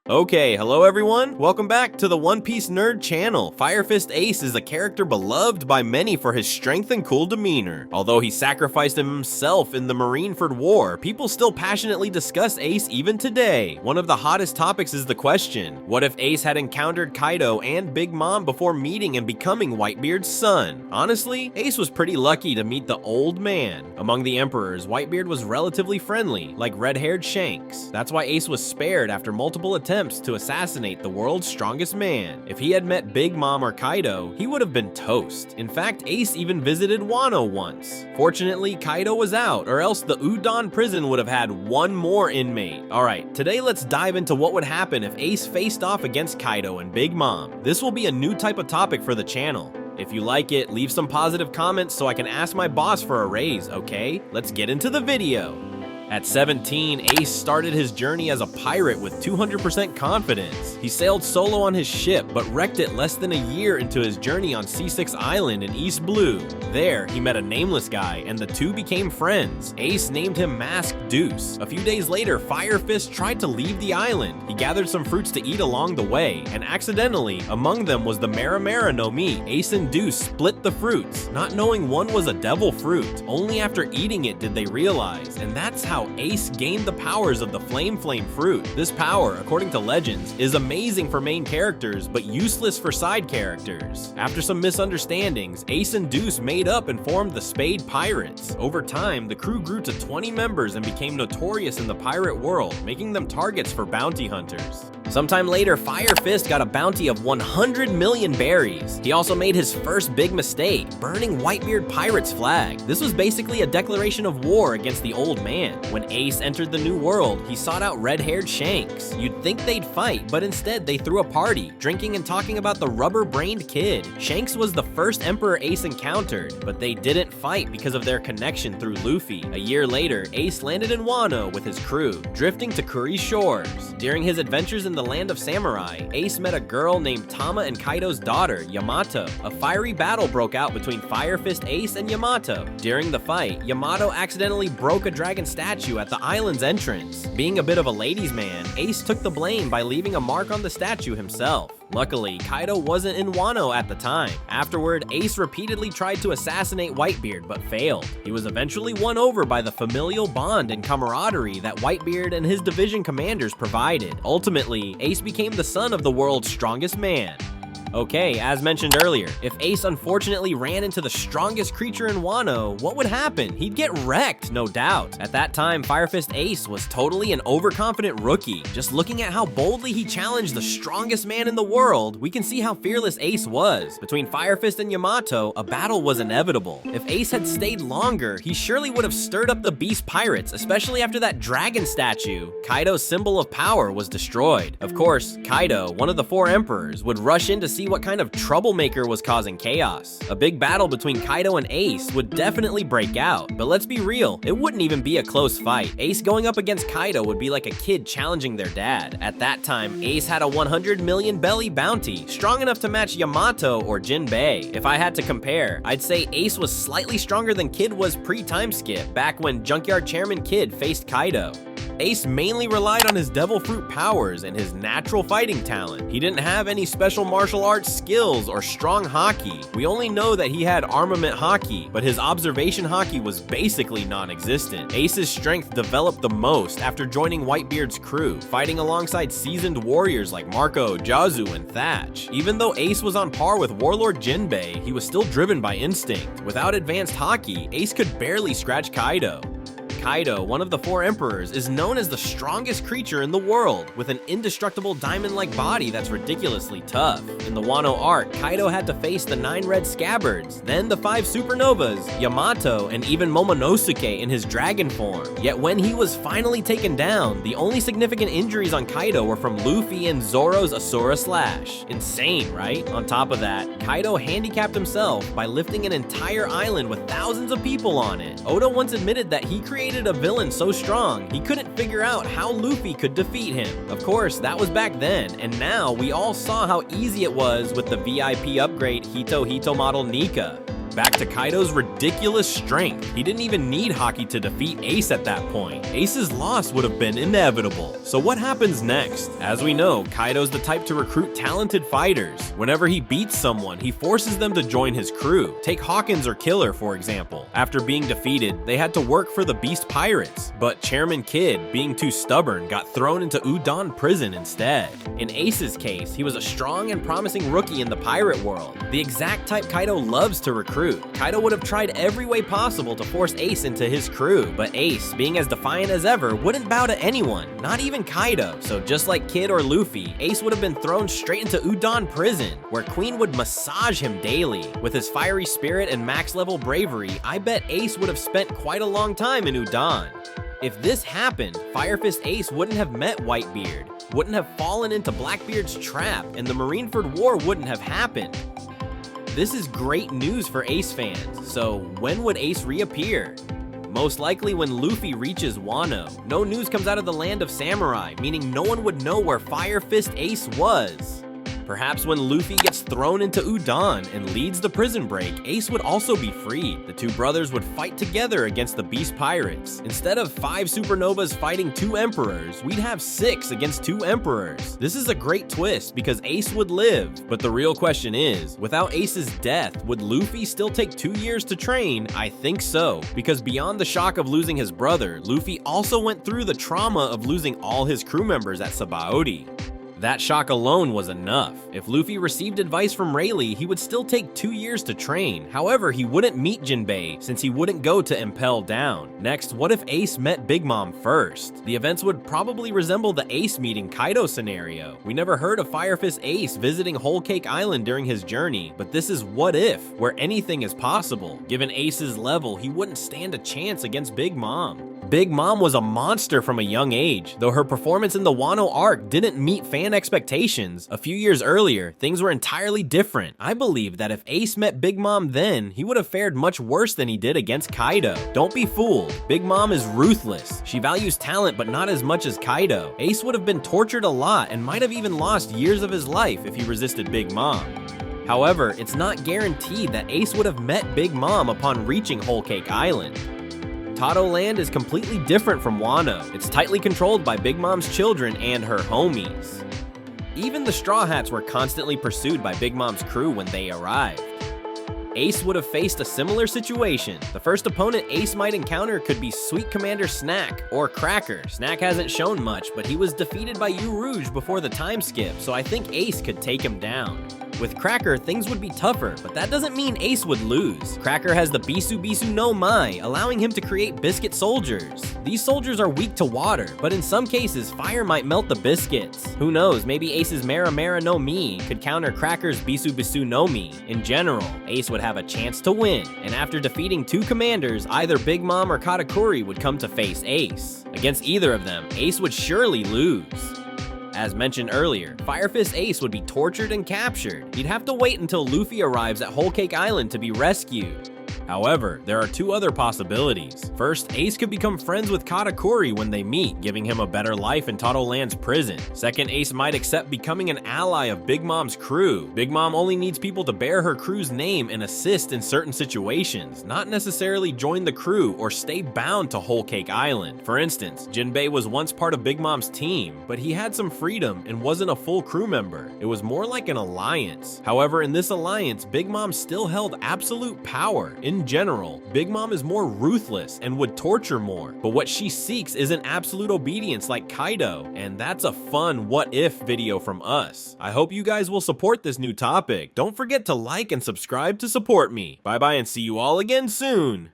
Okay, hello everyone. Welcome back to the One Piece Nerd channel. Fire Fist Ace is a character beloved by many for his strength and cool demeanor. Although he sacrificed himself in the Marineford War, people still passionately discuss Ace even today. One of the hottest topics is the question, what if Ace had encountered Kaido and Big Mom before meeting and becoming Whitebeard's son? Honestly, Ace was pretty lucky to meet the old man. Among the emperors, Whitebeard was relatively friendly, like red-haired Shanks. That's why Ace was spared after multiple attempts to assassinate the world's strongest man. If he had met Big Mom or Kaido, he would have been toast. In fact, Ace even visited Wano once. Fortunately, Kaido was out, or else the Udon prison would have had one more inmate. Alright, today let's dive into what would happen if Ace faced off against Kaido and Big Mom. This will be a new type of topic for the channel. If you like it, leave some positive comments so I can ask my boss for a raise, okay? Let's get into the video. At 17, Ace started his journey as a pirate with 200% confidence. He sailed solo on his ship, but wrecked it less than a year into his journey on C6 Island in East Blue. There, he met a nameless guy, and the two became friends. Ace named him Masked Deuce. A few days later, Fire Fist tried to leave the island. He gathered some fruits to eat along the way, and accidentally, among them was the Maramara no Mi. Ace and Deuce split the fruits, not knowing one was a devil fruit. Only after eating it did they realize, and that's how Ace gained the powers of the Flame fruit. This power, according to legends, is amazing for main characters, but useless for side characters. After some misunderstandings, Ace and Deuce made up and formed the Spade Pirates. Over time, the crew grew to 20 members and became notorious in the pirate world, making them targets for bounty hunters. Sometime later, Fire Fist got a bounty of 100 million berries. He also made his first big mistake, burning Whitebeard Pirate's flag. This was basically a declaration of war against the old man. When Ace entered the new world, he sought out red-haired Shanks. You'd think they'd fight, but instead they threw a party, drinking and talking about the rubber-brained kid. Shanks was the first emperor Ace encountered, but they didn't fight because of their connection through Luffy. A year later, Ace landed in Wano with his crew, drifting to Kuri's shores. During his adventures in the land of samurai, Ace met a girl named Tama and Kaido's daughter, Yamato. A fiery battle broke out between Fire Fist Ace and Yamato. During the fight, Yamato accidentally broke a dragon statue at the island's entrance. Being a bit of a ladies' man, Ace took the blame by leaving a mark on the statue himself. Luckily, Kaido wasn't in Wano at the time. Afterward, Ace repeatedly tried to assassinate Whitebeard, but failed. He was eventually won over by the familial bond and camaraderie that Whitebeard and his division commanders provided. Ultimately, Ace became the son of the world's strongest man. Okay, as mentioned earlier, if Ace unfortunately ran into the strongest creature in Wano, what would happen? He'd get wrecked, no doubt. At that time, Fire Fist Ace was totally an overconfident rookie. Just looking at how boldly he challenged the strongest man in the world, we can see how fearless Ace was. Between Fire Fist and Yamato, a battle was inevitable. If Ace had stayed longer, he surely would have stirred up the Beast Pirates, especially after that dragon statue. Kaido's symbol of power was destroyed. Of course, Kaido, one of the four emperors, would rush in to see what kind of troublemaker was causing chaos. A big battle between Kaido and Ace would definitely break out, but let's be real, it wouldn't even be a close fight. Ace going up against Kaido would be like a kid challenging their dad. At that time, Ace had a 100 million belly bounty, strong enough to match Yamato or Jinbe. If I had to compare, I'd say Ace was slightly stronger than Kid was pre-time skip, back when Junkyard Chairman Kid faced Kaido. Ace mainly relied on his devil fruit powers and his natural fighting talent. He didn't have any special martial arts skills or strong haki. We only know that he had armament haki, but his observation haki was basically non-existent. Ace's strength developed the most after joining Whitebeard's crew, fighting alongside seasoned warriors like Marco, Jazu, and Thatch. Even though Ace was on par with Warlord Jinbe, he was still driven by instinct. Without advanced haki, Ace could barely scratch Kaido. Kaido, one of the four emperors, is known as the strongest creature in the world, with an indestructible diamond-like body that's ridiculously tough. In the Wano arc, Kaido had to face the 9 red scabbards, then the 5 supernovas, Yamato, and even Momonosuke in his dragon form. Yet when he was finally taken down, the only significant injuries on Kaido were from Luffy and Zoro's Asura Slash. Insane, right? On top of that, Kaido handicapped himself by lifting an entire island with thousands of people on it. Oda once admitted that he created a villain so strong, he couldn't figure out how Luffy could defeat him. Of course, that was back then, and now we all saw how easy it was with the VIP upgrade Hito Hito model Nika. Back to Kaido's ridiculous strength. He didn't even need Haki to defeat Ace at that point. Ace's loss would have been inevitable. So what happens next? As we know, Kaido's the type to recruit talented fighters. Whenever he beats someone, he forces them to join his crew. Take Hawkins or Killer, for example. After being defeated, they had to work for the Beast Pirates, but Chairman Kid, being too stubborn, got thrown into Udon prison instead. In Ace's case, he was a strong and promising rookie in the pirate world, the exact type Kaido loves to recruit. Kaido would have tried every way possible to force Ace into his crew, but Ace, being as defiant as ever, wouldn't bow to anyone, not even Kaido. So just like Kid or Luffy, Ace would have been thrown straight into Udon prison, where Queen would massage him daily. With his fiery spirit and max level bravery, I bet Ace would have spent quite a long time in Udon. If this happened, Fire Fist Ace wouldn't have met Whitebeard, wouldn't have fallen into Blackbeard's trap, and the Marineford War wouldn't have happened. This is great news for Ace fans, so when would Ace reappear? Most likely when Luffy reaches Wano. No news comes out of the land of samurai, meaning no one would know where Fire Fist Ace was. Perhaps when Luffy gets thrown into Udon and leads the prison break, Ace would also be freed. The two brothers would fight together against the Beast Pirates. Instead of 5 supernovas fighting 2 emperors, we'd have 6 against 2 emperors. This is a great twist because Ace would live. But the real question is, without Ace's death, would Luffy still take 2 years to train? I think so, because beyond the shock of losing his brother, Luffy also went through the trauma of losing all his crew members at Sabaody. That shock alone was enough. If Luffy received advice from Rayleigh, he would still take 2 years to train. However, he wouldn't meet Jinbe, since he wouldn't go to Impel Down. Next, what if Ace met Big Mom first? The events would probably resemble the Ace meeting Kaido scenario. We never heard of Fire Fist Ace visiting Whole Cake Island during his journey, but this is what if, where anything is possible. Given Ace's level, he wouldn't stand a chance against Big Mom. Big Mom was a monster from a young age, though her performance in the Wano arc didn't meet fan expectations. A few years earlier, things were entirely different. I believe that if Ace met Big Mom then, he would have fared much worse than he did against Kaido. Don't be fooled. Big Mom is ruthless. She values talent, but not as much as Kaido. Ace would have been tortured a lot and might have even lost years of his life if he resisted Big Mom. However, it's not guaranteed that Ace would have met Big Mom upon reaching Whole Cake Island. Totto Land is completely different from Wano. It's tightly controlled by Big Mom's children and her homies. Even the Straw Hats were constantly pursued by Big Mom's crew when they arrived. Ace would have faced a similar situation. The first opponent Ace might encounter could be Sweet Commander Snack or Cracker. Snack hasn't shown much, but he was defeated by U Rouge before the time skip, so I think Ace could take him down. With Cracker, things would be tougher, but that doesn't mean Ace would lose. Cracker has the Bisu Bisu no Mai, allowing him to create biscuit soldiers. These soldiers are weak to water, but in some cases, fire might melt the biscuits. Who knows, maybe Ace's Mera Mera no Mi could counter Cracker's Bisu Bisu no Mi. In general, Ace would have a chance to win, and after defeating 2 commanders, either Big Mom or Katakuri would come to face Ace. Against either of them, Ace would surely lose. As mentioned earlier, Fire Fist Ace would be tortured and captured. He'd have to wait until Luffy arrives at Whole Cake Island to be rescued. However, there are 2 other possibilities. First, Ace could become friends with Katakuri when they meet, giving him a better life in Totto Land's prison. Second, Ace might accept becoming an ally of Big Mom's crew. Big Mom only needs people to bear her crew's name and assist in certain situations, not necessarily join the crew or stay bound to Whole Cake Island. For instance, Jinbe was once part of Big Mom's team, but he had some freedom and wasn't a full crew member. It was more like an alliance. However, in this alliance, Big Mom still held absolute power. In general, Big Mom is more ruthless and would torture more, but what she seeks isn't absolute obedience like Kaido, and that's a fun what if video from us. I hope you guys will support this new topic. Don't forget to like and subscribe to support me. Bye bye and see you all again soon.